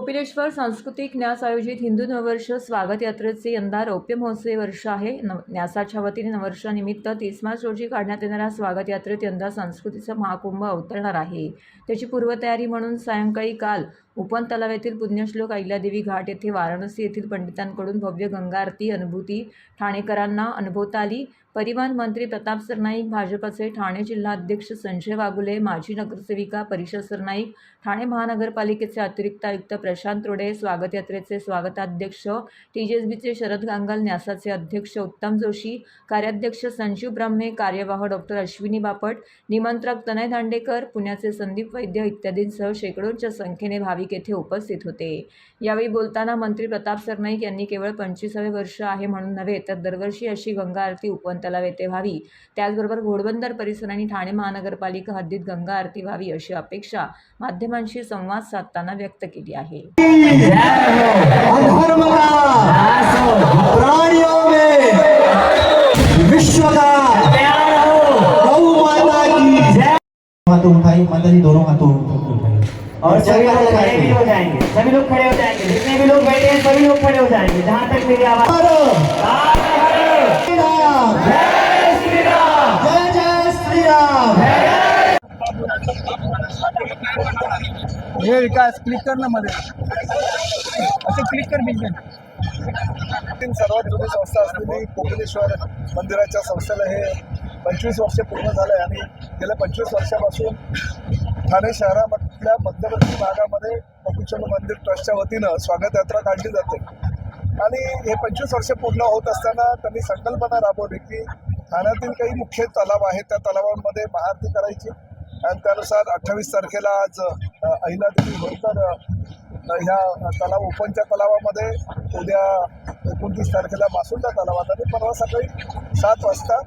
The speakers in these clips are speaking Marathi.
कोपिलेश्वर सांस्कृतिक न्यास आयोजित हिंदू नववर्ष स्वागत यात्रेचे यंदा रौप्य महोत्सवी वर्ष आहे. न्यासाच्या वतीने नववर्षानिमित्त 30 मार्च रोजी काढण्यात येणाऱ्या स्वागत यात्रेत यंदा संस्कृतीचा महाकुंभ अवतरणार आहे. त्याची पूर्वतयारी म्हणून सायंकाळी काल उपवन तलाव येथील पुण्यश्लोक अहिल्यादेवी घाट येथे वाराणसी येथील पंडितांकडून भव्य गंगा आरती अनुभूती ठाणेकरांना अनुभवता आली. परिवहन मंत्री प्रताप सरनाईक, भाजपचे ठाणे जिल्हा अध्यक्ष संजय वाघुले, माजी नगरसेविका परिषद सरनाईक, ठाणे महानगरपालिकेचे अतिरिक्त आयुक्त प्रशांत रोडे, स्वागत यात्रेचे स्वागताध्यक्ष टीजेएसबीचे शरद गांगल, न्यासाचे अध्यक्ष उत्तम जोशी, कार्याध्यक्ष संजीव ब्रह्मे, कार्यवाह डॉक्टर अश्विनी बापट, निमंत्रक तनय दांडेकर, पुण्याचे संदीप वैद्य इत्यादींसह शेकडोंच्या संख्येने भाविक येथे उपस्थित होते. यावेळी बोलताना मंत्री प्रताप सरनाईक यांनी केवळ 25वे वर्ष आहे म्हणून नव्हे तर दरवर्षी अशी गंगा आरती उपवन तलाव येथे व्हावी, त्याचबरोबर घोडबंदर परिसर आणि ठाणे महानगरपालिका हद्दीत गंगा आरती व्हावी अशी अपेक्षा माध्यमांशी संवाद साधताना व्यक्त केली आहे. दोनों हाथों और सभी लोग खड़े भी हो जाएंगे, सभी लोग खड़े हो जाएंगे, जितने भी लोग बैठे हैं सभी लोग खड़े हो जाएंगे. जहाँ तक मेरी आवाज हे विकास क्लिक कर ना मध्ये असं क्लिक कर बिलकुल. सर्वात जुनी संस्था असलेली कोपिलेश्वर मंदिराच्या संस्थेला हे 25 वर्ष पूर्ण झाले आणि गेल्या 25 वर्षापासून ठाणे शहरामधल्या मध्यवर्ती भागामध्ये कोपिलेश्वर मंदिर ट्रस्टच्या वतीनं स्वागत यात्रा काढली जाते. आणि हे 25 वर्ष पूर्ण होत असताना त्यांनी संकल्पना राबवली की ठाण्यातील काही मुख्य तलाव आहेत त्या तलावांमध्ये महाआरती करायची आणि त्यानुसार 28 तारखेला आज अहिल्यादेवी होळकर ह्या तलाव उपवनच्या तलावामध्ये, उद्या 29 तारखेला मासुंदा तलावात आणि परवा सकाळी 7 वाजता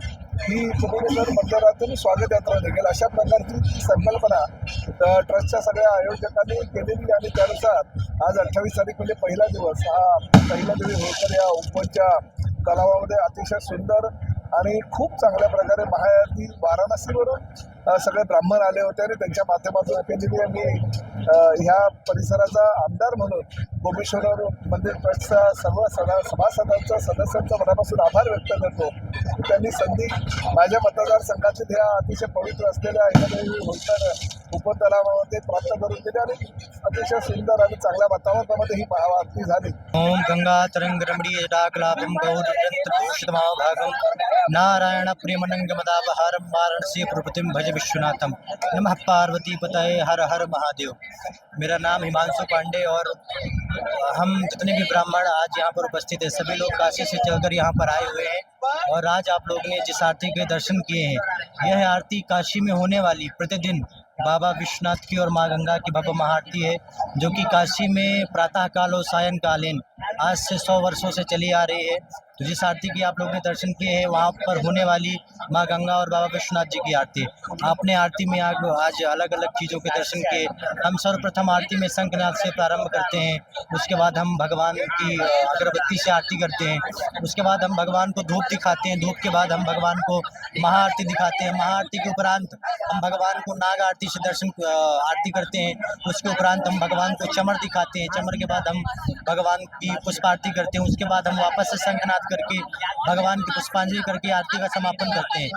ही कोपिलेश्वर मंदिरातून स्वागत यात्रा निघेल. अशा प्रकारची संकल्पना ट्रस्टच्या सगळ्या आयोजकांनी केलेली आणि त्यानुसार आज 28 तारीख म्हणजे पहिला दिवस हा अहिल्यादेवी होळकर या उपवनच्या तलावामध्ये अतिशय सुंदर आणि खूप चांगल्या प्रकारे महाआरती वाराणसीवरून सगळे ब्राह्मण आले होते आणि त्यांच्या माध्यमातून केलेली मी ह्या परिसराचा आमदार म्हणून कोपिलेश्वर मंदिर ट्रस्टचा सर्व सभासदांचा सदस्यांचा मनापासून आभार व्यक्त करतो. त्यांनी संधी माझ्या मतदारसंघातील ह्या अतिशय पवित्र असलेल्या अहिल्यादेवी होळकर उपवन तलावामध्ये प्राप्त करून दिली आणि अतिशय सुंदर आणि चांगल्या वातावरणामध्ये ही महाआरती झाली. ओम गंगा तरंग रमणीय जटाकलापम गौरभागम नारायण प्रेमनंगमदापहारम वाराणसी प्रभृतिम भज विश्वनाथम. नमः पार्वती पतये हर हर महादेव. मेरा नाम हिमांशु पांडे और हम जितने भी ब्राह्मण आज यहाँ पर उपस्थित हैं सभी लोग काशी से चलकर यहाँ पर आए हुए हैं और आज आप लोग ने जिस आरती के दर्शन किए हैं यह आरती काशी में होने वाली प्रतिदिन बाबा विश्वनाथ की और माँ गंगा की भव्य महाआरती है, जो कि काशी में प्रातःकाल और सायंकालीन आज से 100 वर्षों से चली आ रही है. तो जिस आरती की आप लोगों ने दर्शन किए हैं वहाँ पर होने वाली माँ गंगा और बाबा विश्वनाथ जी की आरती. आपने आरती में आज अलग अलग चीज़ों के दर्शन किए. हम सर्वप्रथम आरती में शंखनाद से प्रारंभ करते हैं, उसके बाद हम भगवान की अगरबत्ती से आरती करते हैं, उसके बाद हम भगवान को धूप दिखाते हैं, धूप के बाद हम भगवान को महाआरती दिखाते हैं, महाआरती के उपरांत हम भगवान को नाग आरती से आरती करते हैं, उसके उपरांत हम भगवान को चमर दिखाते हैं, चमर के बाद हम भगवान की पुष्प आरती करते हैं, उसके बाद हम वापस से शंखनाद करके भगवान की पुष्पांजलि करके आरती का समापन करते हैं.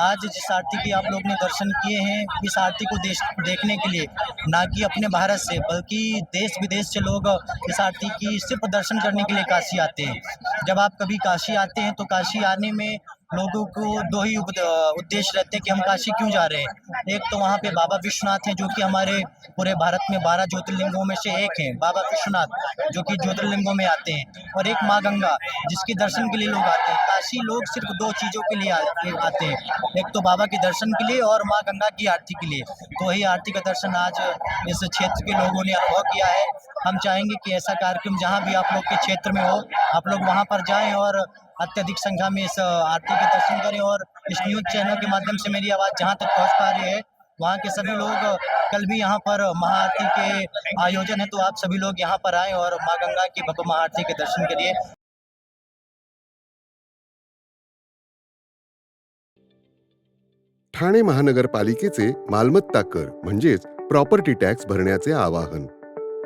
आज जिस आरती की आप लोग ने दर्शन किए हैं इस आरती को देखने के लिए ना कि अपने भारत से बल्कि देश विदेश से लोग इस आरती की सिर्फ दर्शन करने के लिए काशी आते हैं. जब आप कभी काशी आते हैं तो काशी आने में लोगों को दो ही उद्देश्य रहते हैं कि हम काशी क्यों जा रहे हैं. एक तो वहाँ पे बाबा विश्वनाथ हैं जो कि हमारे पूरे भारत में 12 ज्योतिर्लिंगों में से एक हैं, बाबा विश्वनाथ जो कि ज्योतिर्लिंगों में आते हैं, और एक माँ गंगा जिसके दर्शन के लिए लोग आते हैं. काशी लोग सिर्फ 2 चीज़ों के लिए आते हैं, एक तो बाबा के दर्शन के लिए और माँ गंगा की आरती के लिए. तो वही आरती का दर्शन आज इस क्षेत्र के लोगों ने अनुभव किया है. हम चाहेंगे कि ऐसा कार्यक्रम जहाँ भी आप लोग के क्षेत्र में हो आप लोग वहाँ पर जाएं और अत्यधिक संख्या में इस आरती के दर्शन करें. और इस न्यूज़ चैनल के माध्यम से मेरी आवाज़ जहाँ तक पहुँच पा रही है वहाँ के सभी लोग, कल भी यहाँ पर महाआरती के आयोजन है तो आप सभी लोग यहाँ पर आएँ और माँ गंगा की भव्य महाआरती के दर्शन करिए. ठाणे महानगरपालिकेचे मालमत्ता कर म्हणजेच प्रॉपर्टी टॅक्स भरण्याचे आवाहन.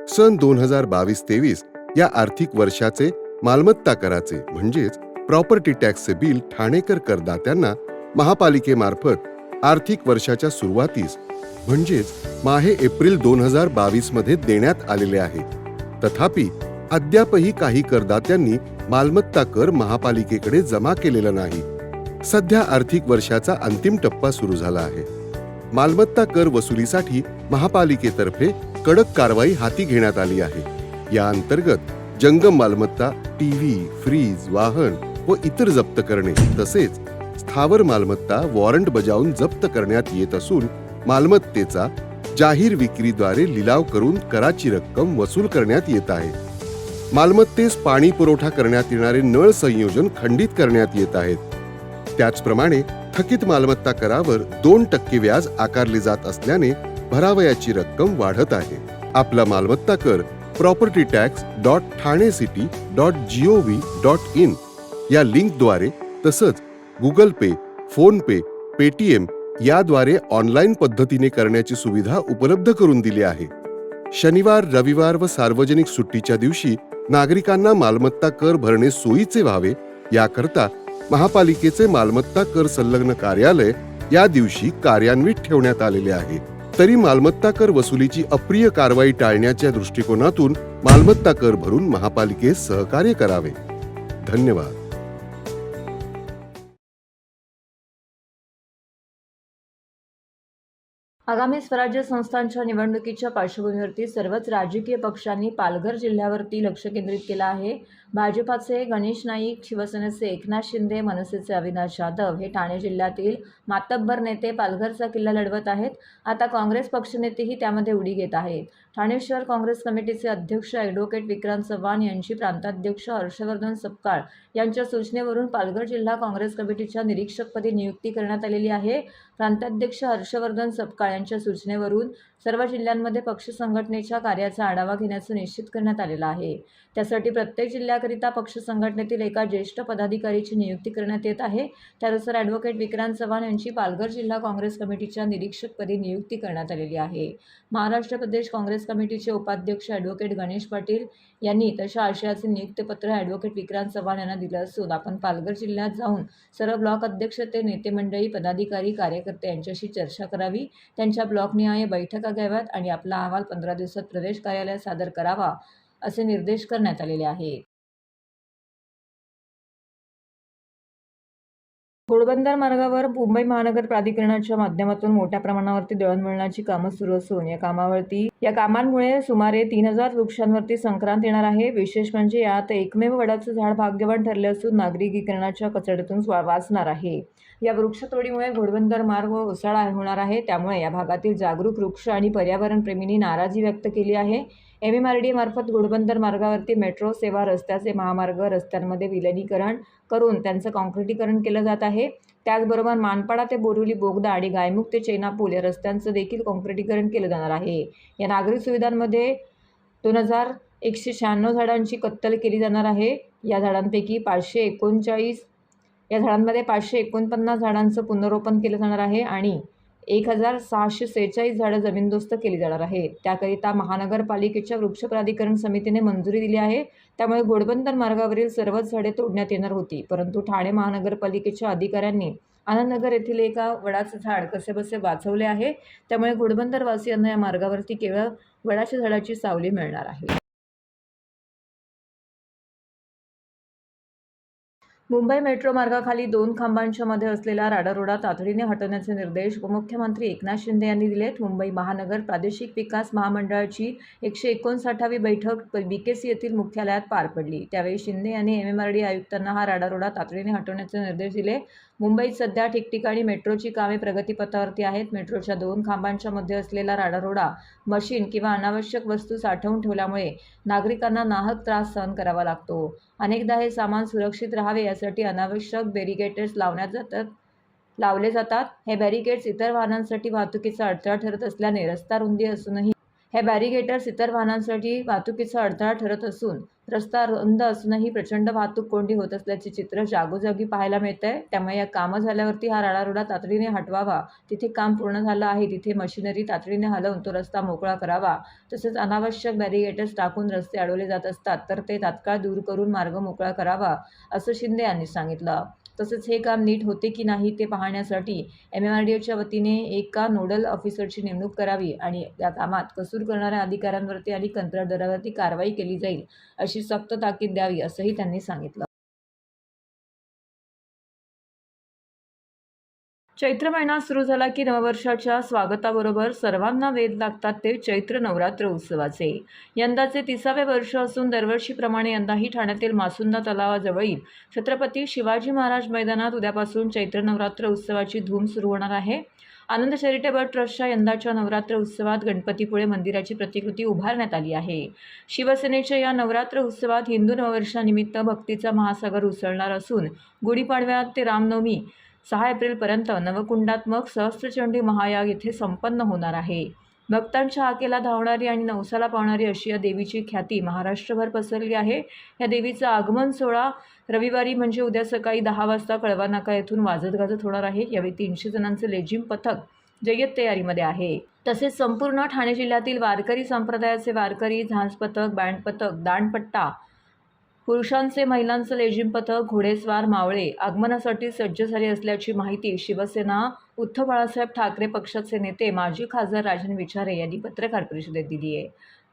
सन 2022-23 या आर्थिक वर्षाचे मालमत्ता कराचे म्हणजेच प्रॉपर्टी टॅक्सचे बिल ठाणेकर करदात्यांना महापालिकेमार्फत आर्थिक वर्षाच्या सुरुवातीस म्हणजेच माहे एप्रिल 2022 मध्ये देण्यात आलेले आहे. तथापि अद्यापही काही करदात्यांनी मालमत्ता कर महापालिकेकडे जमा केलेला नाही. सध्या आर्थिक वर्षाचा अंतिम टप्पा सुरू झाला आहे. मालमत्ता कर वसुलीसाठी महापालिकेतर्फे कडक कारवाई हाती घेण्यात आली आहे. या अंतर्गत जंगम मालमत्ता, टीव्ही, फ्रीज, वाहन व इतर जप्त करणे तसेच स्थावर मालमत्ता वॉरंट बजावून जप्त करण्यात येत असून मालमत्तेचा जाहीर विक्रीद्वारे लिलाव करून कराची रक्कम वसूल करण्यात येत आहे. मालमत्तेस पाणी पुरवठा करण्यात येणारे नळ संयोजन खंडित करण्यात येत आहेत. त्याचप्रमाणे थकीत मालमत्ता करावर 2% व्याज आकारले जात असल्याने भरावयाची रक्कम वाढत आहे. आपला मालमत्ता कर propertytax.thanecity.gov.in या लिंकद्वारे तसंच गुगल पे, फोन पे, पेटीएम याद्वारे ऑनलाईन पद्धतीने करण्याची सुविधा उपलब्ध करून दिली आहे. शनिवार, रविवार व सार्वजनिक सुट्टीच्या दिवशी नागरिकांना मालमत्ता कर भरणे सोयीचे व्हावे याकरता महापालिकेचे मालमत्ता कर संलग्न कार्यालय या दिवशी कार्यान्वित ठेवण्यात आलेले आहे. तरी मालमत्ता कर वसुलीची अप्रिय कारवाई टाळण्याच्या दृष्टिकोनातून मालमत्ता कर भरून महापालिकेस सहकार्य करावे. धन्यवाद. आगामी स्वराज्य संस्थांच्या निवडणुकीच्या पार्श्वभूमीवरती सर्वच राजकीय पक्षांनी पालघर जिल्ह्यावरती लक्ष केंद्रित केलं आहे. भाजपाचे गणेश नाईक, शिवसेनेचे एकनाथ शिंदे, मनसेचे अविनाश जाधव हे ठाणे जिल्ह्यातील मातब्बर नेते पालघरचा किल्ला लढवत आहेत. आता काँग्रेस पक्षनेतेही त्यामध्ये उडी घेत आहेत. ठाणे शहर काँग्रेस कमिटीचे अध्यक्ष ॲडव्होकेट विक्रांत चव्हाण यांची प्रांताध्यक्ष हर्षवर्धन सपकाळ यांच्या सूचनेवरून पालघर जिल्हा काँग्रेस कमिटीच्या निरीक्षकपदी नियुक्ती करण्यात आलेली आहे. प्रांताध्यक्ष हर्षवर्धन सपकाळ यांच्या सूचनेवरून सर्व जिल्ह्यांमध्ये पक्ष संघटनेच्या कार्याचा आढावा घेण्याचं निश्चित करण्यात आलेलं आहे. त्यासाठी प्रत्येक जिल्ह्याकरिता पक्ष संघटनेतील एका ज्येष्ठ पदाधिकारीची नियुक्ती करण्यात येत आहे. त्यानुसार ॲडव्होकेट विक्रांत चव्हाण यांची पालघर जिल्हा काँग्रेस कमिटीच्या निरीक्षकपदी नियुक्ती करण्यात आलेली आहे. महाराष्ट्र प्रदेश काँग्रेस कमिटीचे उपाध्यक्ष ॲडव्होकेट गणेश पाटील यांनी तशा आशयाचे नियुक्तीपत्र ॲडव्होकेट विक्रांत चव्हाण यांना दिलं असून आपण पालघर जिल्ह्यात जाऊन सर्व ब्लॉक अध्यक्ष ते नेते मंडळी, पदाधिकारी, कार्यकर्ते यांच्याशी चर्चा करावी, त्यांच्या ब्लॉकनिहाय बैठका घ्याव्यात आणि आपला अहवाल 15 दिवसात प्रदेश कार्यालयात सादर करावा असे निर्देश करण्यात आलेले आहेत. घोडबंदर मार्गावर मुंबई महानगर प्राधिकरणाच्या माध्यमातून मोठ्या प्रमाणावरती दळणवळणाची कामं सुरू असून या कामांमुळे सुमारे 3000 वृक्षांवरती संक्रांत येणार आहे. विशेष म्हणजे यात एकमेव वडाचं झाड भाग्यवान ठरले असून नागरिकीकरणाच्या कचड्यातून वाचणार आहे. या वृक्षतोडीमुळे घोडबंदर मार्ग ओसाळा होणार आहे. त्यामुळे या भागातील जागरूक वृक्ष आणि पर्यावरणप्रेमींनी नाराजी व्यक्त केली आहे. MMRDA मार्फत घोडबंदर मार्गावरती मेट्रो सेवा, रस्त्याचे महामार्ग, रस्त्यांमध्ये विलिनीकरण करून त्यांचं काँक्रिटीकरण केलं जात आहे. त्याचबरोबर मानपाडा ते बोरिवली बोगदा आणि गायमुख ते चेना पूल या रस्त्यांचं देखील काँक्रिटीकरण केलं जाणार आहे. या नागरिक सुविधांमध्ये 2196 झाडांची कत्तल केली जाणार आहे. या झाडांपैकी 549 झाडांचं पुनरोपण केलं जाणार आहे आणि 1646 झाडं जमीनदोस्त केली जाणार आहेत. त्याकरिता महानगरपालिकेच्या वृक्ष प्राधिकरण समितीने मंजुरी दिली आहे. त्यामुळे घोडबंदर मार्गावरील सर्वच झाडे तोडण्यात येणार होती. परंतु ठाणे महानगरपालिकेच्या अधिकाऱ्यांनी आनंदनगर येथील एका वडाचं झाड कसेबसे वाचवले आहे. त्यामुळे घोडबंदर वासियांना या मार्गावरती केवळ वडाच्या झाडाची सावली मिळणार आहे. मुंबई मेट्रो मार्गाखाली 2 खांबांच्या मध्ये असलेला राडारोडा तातडीने हटवण्याचे निर्देश उपमुख्यमंत्री एकनाथ शिंदे यांनी दिलेत. मुंबई महानगर प्रादेशिक विकास महामंडळाची 159वी बैठक BKC येथील मुख्यालयात पार पडली. त्यावेळी शिंदे यांनी MMRDA आयुक्तांना हा राडारोडा तातडीने हटवण्याचे निर्देश दिले. मुंबईत सध्या ठिकठिकाणी मेट्रोची कामे प्रगतीपथावरती आहेत. मेट्रोच्या 2 खांबांच्या मध्ये असलेला राडारोडा मशीन किंवा अनावश्यक वस्तू साठवून ठेवल्यामुळे नागरिकांना नाहक त्रास सहन करावा लागतो. अनेकदा हे सामान सुरक्षित राहावे यासाठी अनावश्यक बॅरिकेड्स लावले जातात. हे बॅरिकेड्स इतर वाहनांसाठी वाहतुकीचा अडथळा ठरत असल्याने रस्ता रुंदी असूनही हे बॅरिगेटर्स इतर वाहनांसाठी वाहतुकीचा अडथळा ठरत असून रस्ता रुंद असूनही प्रचंड वाहतूक कोंडी होत असल्याचे चित्र जागोजागी पाहायला मिळतंय. त्यामुळे या कामं झाल्यावरती हा राडारोडा तातडीने हटवावा. तिथे काम पूर्ण झालं आहे तिथे मशिनरी तातडीने हलवून तो रस्ता मोकळा करावा. तसेच अनावश्यक बॅरिगेटर्स टाकून रस्ते अडवले जात असतात तर ते तात्काळ दूर करून मार्ग मोकळा करावा, असं शिंदे यांनी सांगितलं. तसेच हे काम नीट होते की नाही ते पाहण्यासाठी MMRDAच्या वतीने एका नोडल ऑफिसरची नेमणूक करावी आणि या कामात कसूर करणाऱ्या अधिकाऱ्यांवरती आणि कंत्राटदारावरती कारवाई केली जाईल, अशी सक्त ताकीद द्यावी, असंही त्यांनी सांगितलं. चैत्र महिना सुरू झाला की नववर्षाच्या स्वागताबरोबर सर्वांना वेध लागतात ते चैत्र नवरात्र उत्सवाचे. यंदाचे 30वे वर्ष असून दरवर्षीप्रमाणे यंदाही ठाण्यातील मासुंदा तलावाजवळील छत्रपती शिवाजी महाराज मैदानात उद्यापासून चैत्र नवरात्र उत्सवाची धूम सुरू होणार आहे. आनंद चॅरिटेबल ट्रस्टच्या यंदाच्या नवरात्र उत्सवात गणपतीपुळे मंदिराची प्रतिकृती उभारण्यात आली आहे. शिवसेनेच्या या नवरात्र उत्सवात हिंदू नववर्षानिमित्त भक्तीचा महासागर उसळणार असून गुढीपाडव्यात ते रामनवमी 6 एप्रिलपर्यंत नवकुंडात्मक सहस्त्रचंडी महायाग येथे संपन्न होणार आहे. भक्तांच्या हाकेला धावणारी आणि नवसाला पावणारी अशी या देवीची ख्याती महाराष्ट्रभर पसरली आहे. या देवीचा आगमन सोहळा रविवारी म्हणजे उद्या सकाळी 10 वाजता कळवा नाका येथून वाजत गाजत होणार आहे. यावेळी 300 जणांचे लेझिम पथक जय्यत तयारीमध्ये आहे. तसेच संपूर्ण ठाणे जिल्ह्यातील वारकरी संप्रदायाचे वारकरी, झांज पथक, बँड पथक, दांडपट्टा, पुरुषांचे महिलांचं लेझिम पथक, घोडेस्वार, मावळे आगमनासाठी सज्ज झाले असल्याची माहिती शिवसेना उद्धव बाळासाहेब ठाकरे पक्षाचे नेते माजी खासदार राजन विचारे यांनी पत्रकार परिषदेत दिली आहे.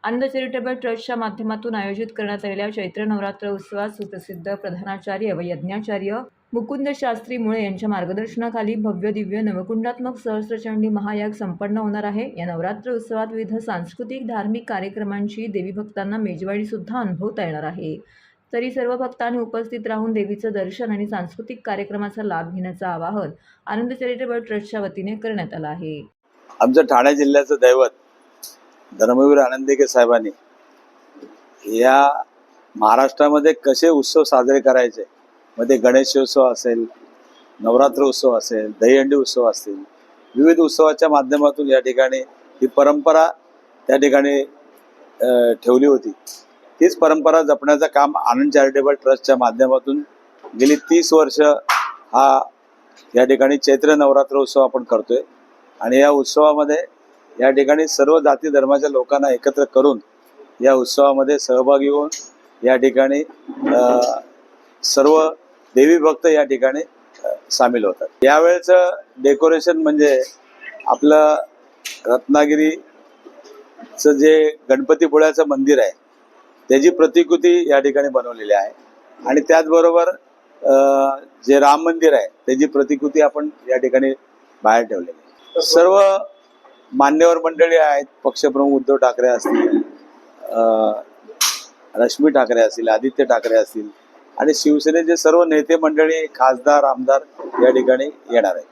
आनंद चॅरिटेबल ट्रस्टच्या माध्यमातून आयोजित करण्यात आलेल्या चैत्र नवरात्र उत्सवात सुप्रसिद्ध प्रधानाचार्य व यज्ञाचार्य मुकुंद शास्त्री मुळे यांच्या मार्गदर्शनाखाली भव्य दिव्य नवकुंडात्मक सहस्त्रचंडी महायाग संपन्न होणार आहे. या नवरात्र उत्सवात विविध सांस्कृतिक धार्मिक कार्यक्रमांची देवी भक्तांना मेजवानीसुद्धा अनुभवता येणार आहे. तरी सर्व भक्तांनी उपस्थित राहून देवीचं दर्शन आणि सांस्कृतिक कार्यक्रमाचा लाभ घेण्याचं आवाहन आनंद चॅरिटेबल ट्रस्टच्या वतीने करण्यात आलं आहे. आमचं ठाणे जिल्ह्याचं दैवत धर्मवीर आनंदिके साहेबांनी या महाराष्ट्रामध्ये कसे उत्सव साजरे करायचे, मध्ये गणेशोत्सव असेल, नवरात्र उत्सव असेल, दहीहंडी उत्सव असतील, विविध उत्सवाच्या माध्यमातून या ठिकाणी ही परंपरा त्या ठिकाणी ठेवली होती. तीच परंपरा जपण्याचं काम आनंद चॅरिटेबल ट्रस्टच्या माध्यमातून गेली 30 वर्ष हा या ठिकाणी चैत्र नवरात्र उत्सव आपण करतोय. आणि या उत्सवामध्ये या ठिकाणी सर्व जाती धर्माच्या लोकांना एकत्र करून या उत्सवामध्ये सहभागी होऊन या ठिकाणी सर्व देवी भक्त या ठिकाणी सामील होतात. यावेळेचं डेकोरेशन म्हणजे आपलं रत्नागिरीचं जे गणपतीपुळ्याचं मंदिर आहे त्याची प्रतिकृती या ठिकाणी बनवलेली आहे आणि त्याचबरोबर जे राम मंदिर आहे त्याची प्रतिकृती आपण या ठिकाणी बाहेर ठेवलेली आहे. सर्व मान्यवर मंडळी आहेत, पक्षप्रमुख उद्धव ठाकरे असतील, रश्मी ठाकरे असतील, आदित्य ठाकरे असतील आणि शिवसेनेचे सर्व नेते मंडळी, खासदार, आमदार या ठिकाणी येणार आहेत.